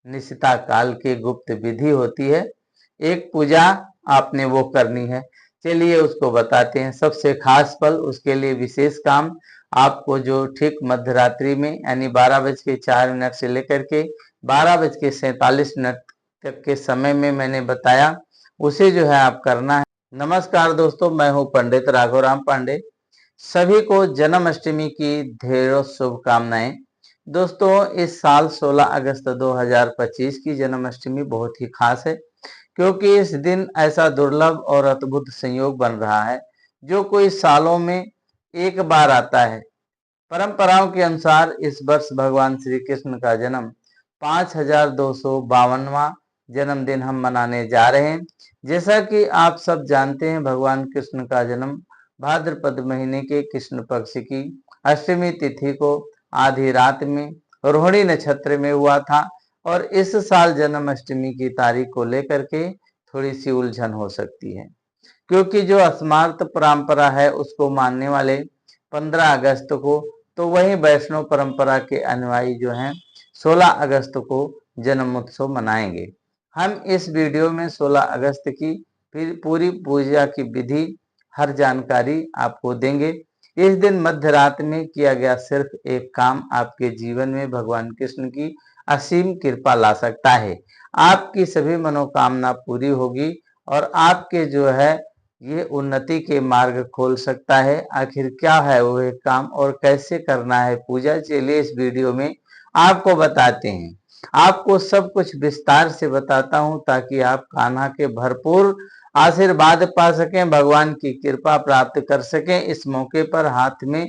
निशिता काल की गुप्त विधि होती है। एक पूजा आपने वो करनी है, चलिए उसको बताते हैं। सबसे खास पल, उसके लिए विशेष काम आपको जो ठीक मध्य रात्रि में यानी 12:04 से लेकर के 12:47 तक के समय में मैंने बताया, उसे जो है आप करना है। नमस्कार दोस्तों, मैं हूं पंडित राघवराम पांडे। सभी को जन्माष्टमी की ढेरों शुभकामनाएं। दोस्तों, इस साल 16 अगस्त 2025 की जन्माष्टमी बहुत ही खास है, क्योंकि इस दिन ऐसा दुर्लभ और अद्भुत संयोग बन रहा है जो कोई सालों में एक बार आता है। परंपराओं के अनुसार इस वर्ष भगवान श्री कृष्ण का जन्म 5252वां जन्मदिन हम मनाने जा रहे हैं। जैसा कि आप सब जानते हैं, भगवान कृष्ण का जन्म भाद्रपद महीने के कृष्ण पक्ष की अष्टमी तिथि को आधी रात में रोहिणी नक्षत्र में हुआ था। और इस साल जन्माष्टमी की तारीख को लेकर के थोड़ी सी उलझन हो सकती है, क्योंकि जो स्मार्त परंपरा है उसको मानने वाले 15 अगस्त को, तो वहीं वैष्णव परंपरा के अनुयायी जो हैं 16 अगस्त को जन्मोत्सव मनाएंगे। हम इस वीडियो में 16 अगस्त की फिर पूरी पूजा की विधि हर जानकारी आपको देंगे। इस दिन मध्य रात में किया गया सिर्फ एक काम आपके जीवन में भगवान कृष्ण की असीम कृपा ला सकता है। आपकी सभी मनोकामना पूरी होगी और आपके जो है ये उन्नति के मार्ग खोल सकता है। आखिर क्या है वो एक काम और कैसे करना है पूजा, चलिए इस वीडियो में आपको बताते हैं। आपको सब कुछ विस्तार से बताता हूं ताकि आप कान्हा के भरपूर आशीर्वाद पा सकें, भगवान की कृपा प्राप्त कर सकें। इस मौके पर हाथ में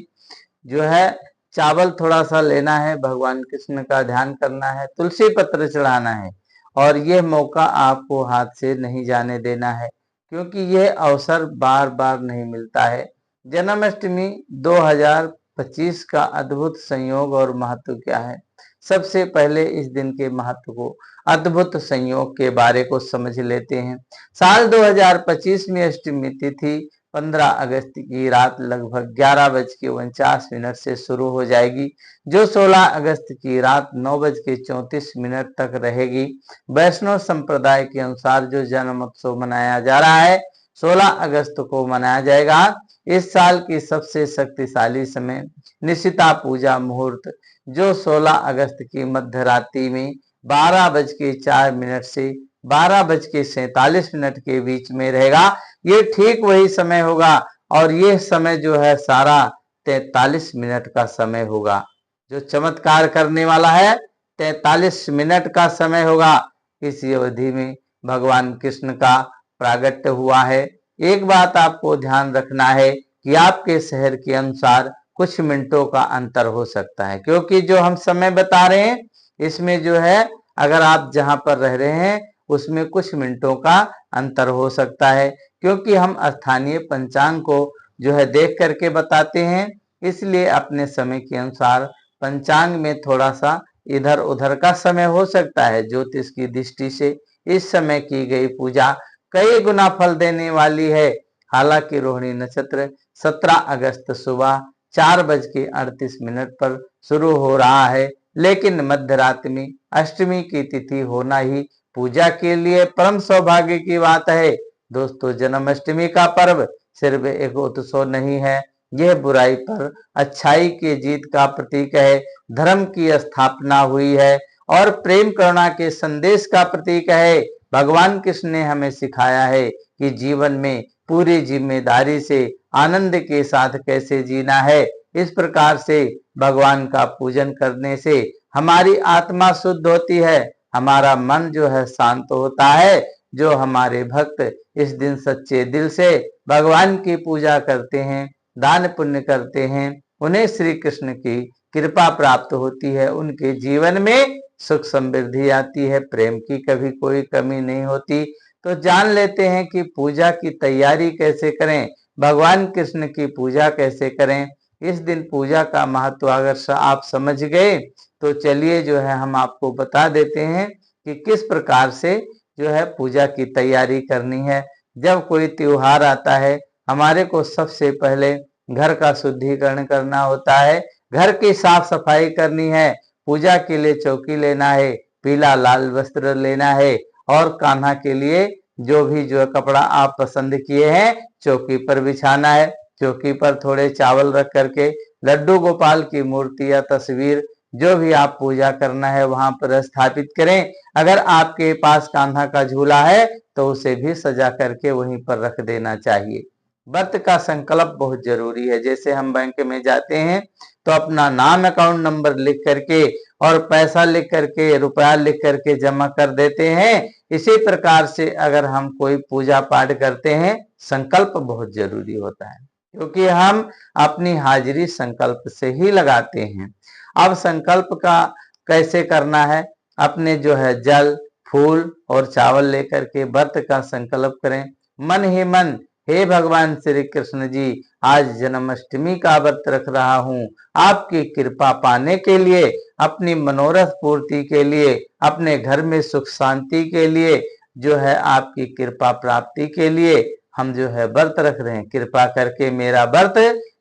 जो है चावल थोड़ा सा लेना है, भगवान कृष्ण का ध्यान करना है, तुलसी पत्र चढ़ाना है और यह मौका आपको हाथ से नहीं जाने देना है, क्योंकि यह अवसर बार बार नहीं मिलता है। जन्माष्टमी 2025 का अद्भुत संयोग और महत्व क्या है? सबसे पहले इस दिन के महत्व को, अद्भुत संयोग के बारे को समझ लेते हैं। साल 2025 में अष्टमी तिथि 15 अगस्त की रात लगभग 11:49 से शुरू हो जाएगी, जो 16 अगस्त की रात 9:34 तक रहेगी। वैष्णव संप्रदाय के अनुसार जो जन्मोत्सव मनाया जा रहा है 16 अगस्त को मनाया जाएगा। इस साल की सबसे शक्तिशाली समय निशिता पूजा मुहूर्त, जो 16 अगस्त की मध्य रात्रि में 12:04 से 12:47 के बीच में रहेगा। ये ठीक वही समय होगा और ये समय जो है सारा 43 मिनट का समय होगा। जो चमत्कार करने वाला है 43 मिनट का समय होगा। इस अवधि में भगवान कृष्ण का प्रागट्य हुआ है। एक बात आपको ध्यान रखना है कि आपके शहर के अनुसार कुछ मिनटों का अंतर हो सकता है, क्योंकि जो हम समय बता रहे हैं इसमें जो है अगर आप जहां पर रह रहे हैं उसमें कुछ मिनटों का अंतर हो सकता है, क्योंकि हम स्थानीय पंचांग को जो है देख करके बताते हैं। इसलिए अपने समय के अनुसार पंचांग में थोड़ा सा इधर उधर का समय हो सकता है। ज्योतिष की दृष्टि से इस समय की गई पूजा कई गुना फल देने वाली है। हालांकि रोहिणी नक्षत्र 17 अगस्त सुबह 4:38 पर शुरू हो रहा है, लेकिन मध्य रात्रि में अष्टमी की तिथि होना ही पूजा के लिए परम सौभाग्य की बात है। दोस्तों, जन्माष्टमी का पर्व सिर्फ एक उत्सव नहीं है, यह बुराई पर अच्छाई की जीत का प्रतीक है, धर्म की स्थापना हुई है और प्रेम करुणा के संदेश का प्रतीक है। भगवान कृष्ण ने हमें सिखाया है कि जीवन में पूरी जिम्मेदारी से आनंद के साथ कैसे जीना है। इस प्रकार से भगवान का पूजन करने से हमारी आत्मा शुद्ध होती है, हमारा मन जो है शांत होता है। जो हमारे भक्त इस दिन सच्चे दिल से भगवान की पूजा करते हैं, दान पुण्य करते हैं, उन्हें श्री कृष्ण की कृपा प्राप्त होती है, उनके जीवन में सुख समृद्धि आती है, प्रेम की कभी कोई कमी नहीं होती। तो जान लेते हैं कि पूजा की तैयारी कैसे करें, भगवान कृष्ण की पूजा कैसे करें। इस दिन पूजा का महत्व अगर आप समझ गए तो चलिए जो है हम आपको बता देते हैं कि किस प्रकार से जो है पूजा की तैयारी करनी है। जब कोई त्योहार आता है, हमारे को सबसे पहले घर का शुद्धिकरण करना होता है, घर की साफ सफाई करनी है, पूजा के लिए चौकी लेना है, पीला लाल वस्त्र लेना है और कान्हा के लिए जो भी जो कपड़ा आप पसंद किए हैं चौकी पर बिछाना है। चौकी पर थोड़े चावल रख करके लड्डू गोपाल की मूर्ति या तस्वीर जो भी आप पूजा करना है वहां पर स्थापित करें। अगर आपके पास कान्हा का झूला है तो उसे भी सजा करके वहीं पर रख देना चाहिए। व्रत का संकल्प बहुत जरूरी है। जैसे हम बैंक में जाते हैं तो अपना नाम अकाउंट नंबर लिख करके और पैसा लिख करके रुपया लिख करके जमा कर देते हैं। इसी प्रकार से अगर हम कोई पूजा पाठ करते हैं संकल्प बहुत जरूरी होता है, क्योंकि हम अपनी हाजिरी संकल्प से ही लगाते हैं। अब संकल्प का कैसे करना है? अपने जो है जल फूल और चावल लेकर के व्रत का संकल्प करें। मन ही मन हे भगवान श्री कृष्ण जी, आज जन्माष्टमी का व्रत रख रहा हूँ, आपकी कृपा पाने के लिए, अपनी मनोरथ पूर्ति के लिए, अपने घर में सुख शांति के लिए, जो है आपकी कृपा प्राप्ति के लिए हम जो है व्रत रख रहे हैं। कृपा करके मेरा व्रत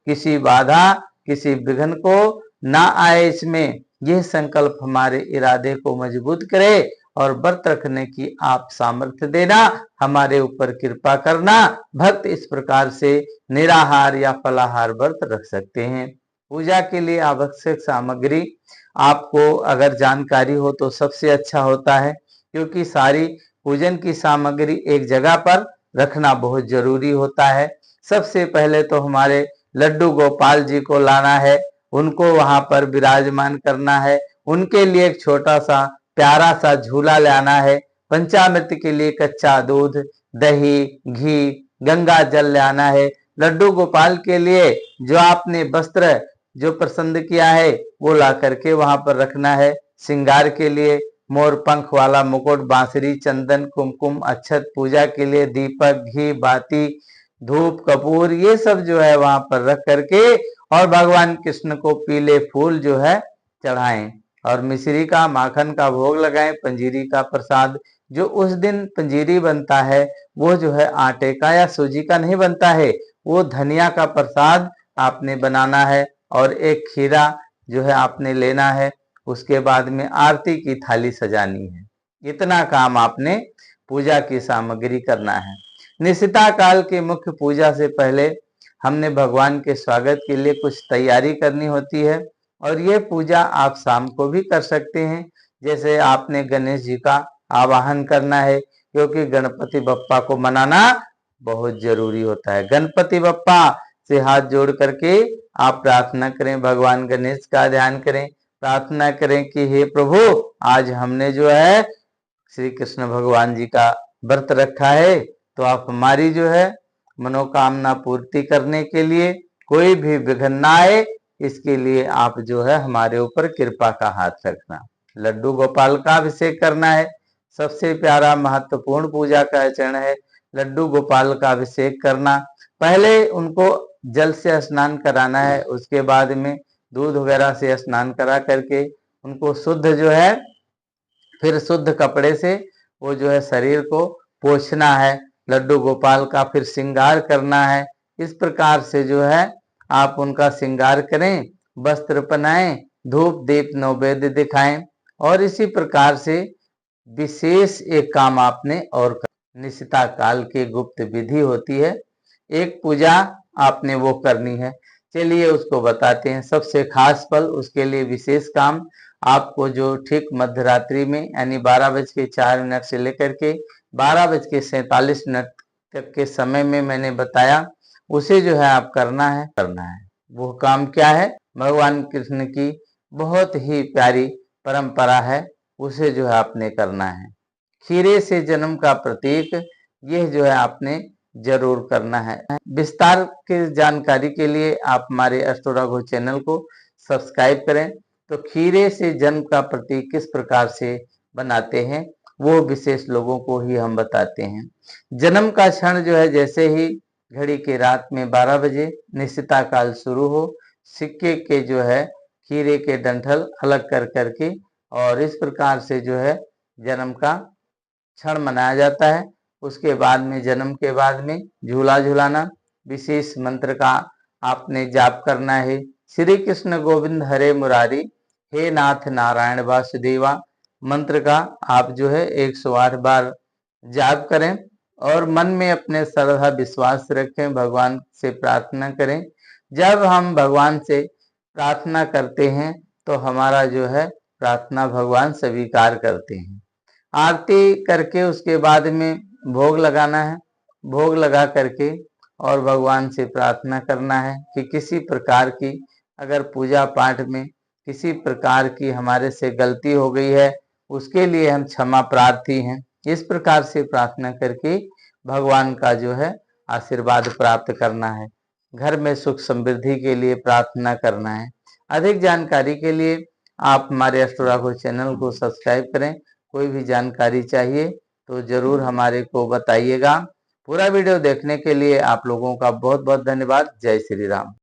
किसी बाधा किसी विघ्न को ना आए इसमें। यह संकल्प हमारे इरादे को मजबूत करे और व्रत रखने की आप सामर्थ्य देना, हमारे ऊपर कृपा करना। भक्त इस प्रकार से निराहार या फलाहार व्रत रख सकते हैं। पूजा के लिए आवश्यक सामग्री आपको अगर जानकारी हो तो सबसे अच्छा होता है, क्योंकि सारी पूजन की सामग्री एक जगह पर रखना बहुत जरूरी होता है। सबसे पहले तो हमारे लड्डू गोपाल जी को लाना है, उनको वहां पर विराजमान करना है। उनके लिए एक छोटा सा प्यारा सा झूला लाना है। पंचामृत के लिए कच्चा दूध, दही, घी, गंगा जल लाना है। लड्डू गोपाल के लिए जो आपने वस्त्र जो पसंद किया है वो ला करके वहां पर रखना है। श्रृंगार के लिए मोर पंख वाला मुकुट, बांसुरी, चंदन, कुमकुम, अक्षत, पूजा के लिए दीपक, घी, बाती, धूप, कपूर, ये सब जो है वहां पर रख करके और भगवान कृष्ण को पीले फूल जो है चढ़ाएं और मिश्री का माखन का भोग लगाएं। पंजीरी का प्रसाद जो उस दिन पंजीरी बनता है वो जो है आटे का या सूजी का नहीं बनता है, वो धनिया का प्रसाद आपने बनाना है और एक खीरा जो है आपने लेना है। उसके बाद में आरती की थाली सजानी है। इतना काम आपने पूजा की सामग्री करना है। निशिता काल की मुख्य पूजा से पहले हमने भगवान के स्वागत के लिए कुछ तैयारी करनी होती है और ये पूजा आप शाम को भी कर सकते हैं। जैसे आपने गणेश जी का आवाहन करना है, क्योंकि गणपति बप्पा को मनाना बहुत जरूरी होता है। गणपति बप्पा से हाथ जोड़ करके आप प्रार्थना करें, भगवान गणेश का ध्यान करें, प्रार्थना करें कि हे प्रभु, आज हमने जो है श्री कृष्ण भगवान जी का व्रत रखा है, तो आप हमारी जो है मनोकामना पूर्ति करने के लिए कोई भी विघ्न ना आए, इसके लिए आप जो है हमारे ऊपर कृपा का हाथ रखना। लड्डू गोपाल का अभिषेक करना है। सबसे प्यारा महत्वपूर्ण पूजा का चरण है लड्डू गोपाल का अभिषेक करना। पहले उनको जल से स्नान कराना है, उसके बाद में दूध वगैरह से स्नान करा करके उनको शुद्ध जो है फिर शुद्ध कपड़े से वो जो है शरीर को पोंछना है। लड्डू गोपाल का फिर श्रृंगार करना है। इस प्रकार से जो है आप उनका श्रृंगार करें, वस्त्र पहनाएं, धूप दीप नैवेद्य दिखाएं और इसी प्रकार से विशेष एक काम आपने और निशिता काल की गुप्त विधि होती है, एक पूजा आपने वो करनी है। चलिए उसको बताते हैं। सबसे खास पल, उसके लिए विशेष काम आपको जो ठीक मध्य रात्रि में यानी 12:04 से लेकर के 12:47 तक के समय में मैंने बताया, उसे जो है आप करना है। वो काम क्या है? भगवान कृष्ण की बहुत ही प्यारी परंपरा है, उसे जो है आपने करना है। खीरे से जन्म का प्रतीक, यह जो है आपने जरूर करना है। विस्तार की जानकारी के लिए आप हमारे एस्ट्रो राघव चैनल को सब्सक्राइब करें। तो खीरे से जन्म का प्रतीक किस प्रकार से बनाते हैं वो विशेष लोगों को ही हम बताते हैं। जन्म का क्षण जो है जैसे ही घड़ी के रात में 12 बजे निश्चिता काल शुरू हो, सिक्के के जो है खीरे के डंठल अलग कर करके और इस प्रकार से जो है जन्म का क्षण मनाया जाता है। उसके बाद में जन्म के बाद में झूला झूलाना, विशेष मंत्र का आपने जाप करना है। श्री कृष्ण गोविंद हरे मुरारी, हे नाथ नारायण वासुदेवा, मंत्र का आप जो है 108 बार जाप करें और मन में अपने श्रद्धा विश्वास रखें, भगवान से प्रार्थना करें। जब हम भगवान से प्रार्थना करते हैं तो हमारा जो है प्रार्थना भगवान स्वीकार करते हैं। आरती करके उसके बाद में भोग लगाना है। भोग लगा करके और भगवान से प्रार्थना करना है कि किसी प्रकार की अगर पूजा पाठ में किसी प्रकार की हमारे से गलती हो गई है उसके लिए हम क्षमा प्रार्थी हैं। इस प्रकार से प्रार्थना करके भगवान का जो है आशीर्वाद प्राप्त करना है। घर में सुख समृद्धि के लिए प्रार्थना करना है। अधिक जानकारी के लिए आप हमारे एस्ट्रो चैनल को सब्सक्राइब करें। कोई भी जानकारी चाहिए तो जरूर हमारे को बताइएगा। पूरा वीडियो देखने के लिए आप लोगों का बहुत बहुत धन्यवाद। जय श्री राम।